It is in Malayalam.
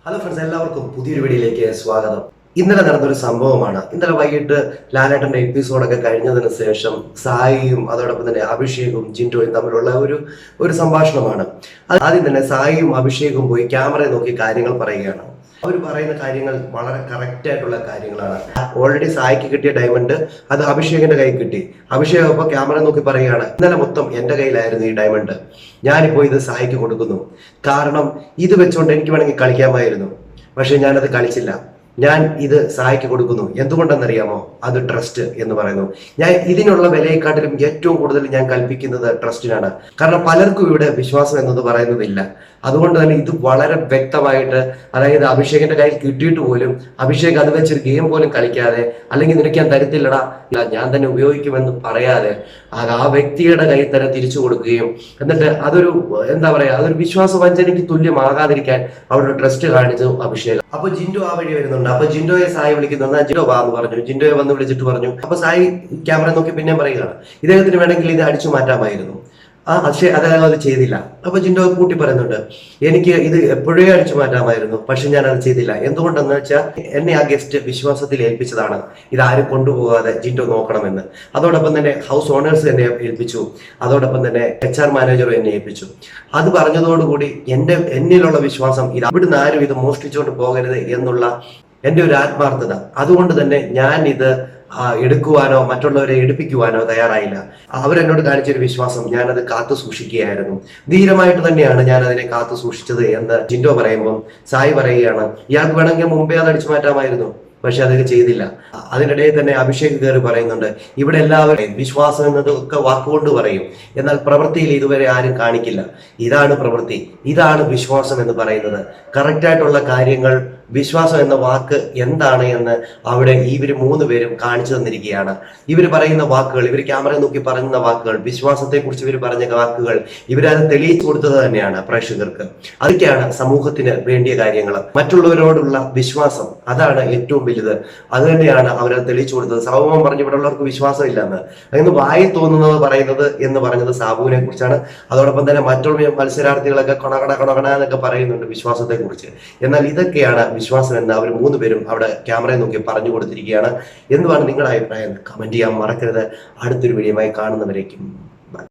ഹലോ ഫ്രണ്ട്സ്, എല്ലാവർക്കും പുതിയൊരു വീഡിയോയിലേക്ക് സ്വാഗതം. ഇന്നലെ നടന്നൊരു സംഭവമാണ്. ഇന്നലെ വൈകിട്ട് ലാലേട്ടന്റെ എപ്പിസോഡൊക്കെ കഴിഞ്ഞതിന് ശേഷം സായിയും അതോടൊപ്പം തന്നെ അഭിഷേകും ജിൻഡോയും തമ്മിലുള്ള ഒരു സംഭാഷണമാണ്. ആദ്യം തന്നെ സായിയും അഭിഷേകും പോയി ക്യാമറയെ നോക്കി കാര്യങ്ങൾ പറയുകയാണ്. അവർ പറയുന്ന കാര്യങ്ങൾ വളരെ കറക്റ്റ് ആയിട്ടുള്ള കാര്യങ്ങളാണ്. ഓൾറെഡി സായിക്ക് കിട്ടിയ ഡയമണ്ട് അത് അഭിഷേകിന്റെ കയ്യിൽ കിട്ടി. അഭിഷേക് അപ്പോൾ ക്യാമറ നോക്കി പറയുകയാണ്, ഇന്നലെ മൊത്തം എന്റെ കയ്യിലായിരുന്നു ഈ ഡയമണ്ട്, ഞാനിപ്പോ ഇത് സായിക്ക് കൊടുക്കുന്നു. കാരണം ഇത് വെച്ചുകൊണ്ട് എനിക്ക് വേണമെങ്കിൽ കളിക്കാമായിരുന്നു, പക്ഷെ ഞാനത് കളിച്ചില്ല. ഞാൻ ഇത് സായിക്ക് കൊടുക്കുന്നു. എന്തുകൊണ്ടെന്നറിയാമോ? അത് ട്രസ്റ്റ് എന്ന് പറയുന്നു. ഞാൻ ഇതിനുള്ള വിലയെക്കാട്ടിലും ഏറ്റവും കൂടുതൽ ഞാൻ കൽപ്പിക്കുന്നത് ട്രസ്റ്റിനാണ്. കാരണം പലർക്കും ഇവിടെ വിശ്വാസം എന്നത് പറയുന്നതില്ല. അതുകൊണ്ട് തന്നെ ഇത് വളരെ വ്യക്തമായിട്ട്, അതായത് അഭിഷേകിന്റെ കയ്യിൽ കിട്ടിയിട്ട് പോലും അഭിഷേക് അത് വെച്ചൊരു ഗെയിം പോലും കളിക്കാതെ, അല്ലെങ്കിൽ നിനക്ക് ഞാൻ തരത്തില്ലടാ, ഞാൻ തന്നെ ഉപയോഗിക്കുമെന്ന് പറയാതെ ആ വ്യക്തിയുടെ കയ്യിൽ തന്നെ തിരിച്ചു കൊടുക്കുകയും എന്നിട്ട് അതൊരു എന്താ പറയാ, അതൊരു വിശ്വാസ വഞ്ചനയ്ക്ക് തുല്യമാകാതിരിക്കാൻ അവരുടെ ട്രസ്റ്റ് കാണിച്ചു അഭിഷേക്. അപ്പൊ ജിൻഡോ ആ വഴി വരുന്നുണ്ട്. അപ്പൊ ജിൻഡോയെ സായി വിളിക്കുന്നു. ജിൻഡോ വാ എന്ന് പറഞ്ഞു. ജിൻഡോയെ വന്ന് വിളിച്ചിട്ട് പറഞ്ഞു. അപ്പൊ സായി ക്യാമറ നോക്കി പിന്നെ പറയുകയാണ്, ഇദ്ദേഹത്തിന് വേണമെങ്കിൽ ഇത് അടിച്ചു മാറ്റാമായിരുന്നു. പക്ഷെ അദ്ദേഹം അത് ചെയ്തില്ല. അപ്പൊ ജിൻഡോ കൂട്ടി പറയുന്നുണ്ട്, എനിക്ക് ഇത് എപ്പോഴേ അടിച്ചു മാറ്റാമായിരുന്നു, പക്ഷെ ഞാൻ അത് ചെയ്തില്ല. എന്തുകൊണ്ടെന്ന് വെച്ചാൽ എന്നെ ആ ഗസ്റ്റ് വിശ്വാസത്തിൽ ഏൽപ്പിച്ചതാണ്, ഇതാരും കൊണ്ടുപോകാതെ ജിൻഡോ നോക്കണമെന്ന്. അതോടൊപ്പം തന്നെ ഹൗസ് ഓണേഴ്സ് എന്നെ ഏൽപ്പിച്ചു, അതോടൊപ്പം തന്നെ HR മാനേജറും എന്നെ ഏൽപ്പിച്ചു. അത് പറഞ്ഞതോടുകൂടി എന്നിലുള്ള വിശ്വാസം, ഇത് അവിടുന്ന് ആരും ഇത് മോഷ്ടിച്ചുകൊണ്ട് പോകരുത് എന്നുള്ള എൻ്റെ ഒരു ആത്മാർത്ഥത, അതുകൊണ്ട് തന്നെ ഞാൻ ഇത് എടുക്കുവാനോ മറ്റുള്ളവരെ എടുപ്പിക്കുവാനോ തയ്യാറായില്ല. അവരെന്നോട് കാണിച്ചൊരു വിശ്വാസം ഞാനത് കാത്തു സൂക്ഷിക്കുകയായിരുന്നു. ധീരമായിട്ട് തന്നെയാണ് ഞാൻ അതിനെ കാത്തു സൂക്ഷിച്ചത് എന്ന് ജിൻഡോ പറയുമ്പോൾ സായി പറയുകയാണ്, ഇയാൾക്ക് വേണമെങ്കിൽ മുമ്പേ അത് അടിച്ചു മാറ്റാമായിരുന്നു, പക്ഷെ അതൊക്കെ ചെയ്തില്ല. അതിനിടയിൽ തന്നെ അഭിഷേക് കയറി പറയുന്നുണ്ട്, ഇവിടെ എല്ലാവരും വിശ്വാസം എന്നതൊക്കെ വാക്കുകൊണ്ട് പറയും, എന്നാൽ പ്രവൃത്തിയിൽ ഇതുവരെ ആരും കാണിക്കില്ല. ഇതാണ് പ്രവൃത്തി, ഇതാണ് വിശ്വാസം എന്ന് പറയുന്നത്. കറക്റ്റായിട്ടുള്ള കാര്യങ്ങൾ, വിശ്വാസം എന്ന വാക്ക് എന്താണ് എന്ന് അവിടെ ഇവര് 3 പേരും കാണിച്ചു തന്നിരിക്കുകയാണ്. ഇവർ പറയുന്ന വാക്കുകൾ, ഇവർ ക്യാമറ നോക്കി പറയുന്ന വാക്കുകൾ, വിശ്വാസത്തെ കുറിച്ച് ഇവർ പറഞ്ഞ വാക്കുകൾ, ഇവരത് തെളിയിച്ചു കൊടുത്തത് തന്നെയാണ് പ്രേക്ഷകർക്ക്. അതൊക്കെയാണ് സമൂഹത്തിന് വേണ്ടിയ കാര്യങ്ങൾ. മറ്റുള്ളവരോടുള്ള വിശ്വാസം, അതാണ് ഏറ്റവും വലുത്. അത് തന്നെയാണ് അവരത് തെളിയിച്ചു കൊടുത്തത്. സാബുമാൻ പറഞ്ഞു ഇവിടെ ഉള്ളവർക്ക് വിശ്വാസം ഇല്ലെന്ന്. അങ്ങനെ വായി തോന്നുന്നത് പറയുന്നത് എന്ന് പറഞ്ഞത് സാബുവിനെ കുറിച്ചാണ്. അതോടൊപ്പം തന്നെ മറ്റുള്ള മത്സരാർത്ഥികളൊക്കെ കൊണകട എന്നൊക്കെ പറയുന്നുണ്ട് വിശ്വാസത്തെ കുറിച്ച്. എന്നാൽ ഇതൊക്കെയാണ് വിശ്വാസം എന്ന് അവർ 3 പേരും അവിടെ ക്യാമറയെ നോക്കി പറഞ്ഞു കൊടുത്തിരിക്കുകയാണ്. എന്തുവാണ് നിങ്ങളുടെ അഭിപ്രായം? കമന്റ് ചെയ്യാൻ മറക്കരുത്. അടുത്തൊരു വീഡിയോയുമായി കാണുന്നവരേക്കും